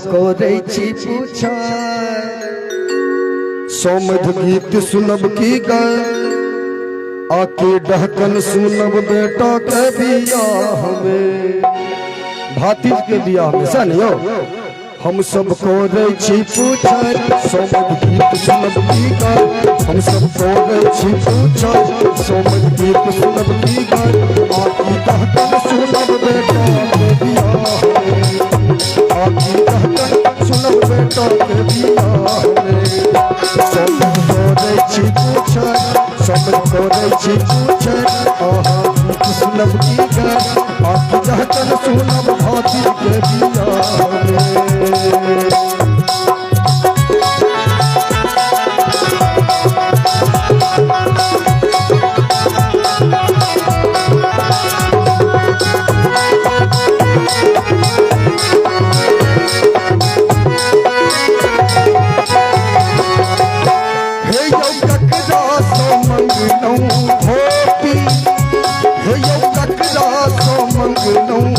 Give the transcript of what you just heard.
करे छी पूछा सोमध गीत सुनब की गाय आके डहकन सुनब बेटा के बियाह में भातिज के बियाह में सनियो हम सब करे छी पूछा सोमध गीत सुनब की गाय हम सब करे छी पूछा सोमध गीत सुनब की गाय आके डहकन सुनब बेटा के बियाह में आके डहकन सुनब बेटा के बियाह में सोमध करे छी पूछा सोमध करे छी पूछा गीत सुनब की गाय आके डहकन सुनब भातिज के बियाह में no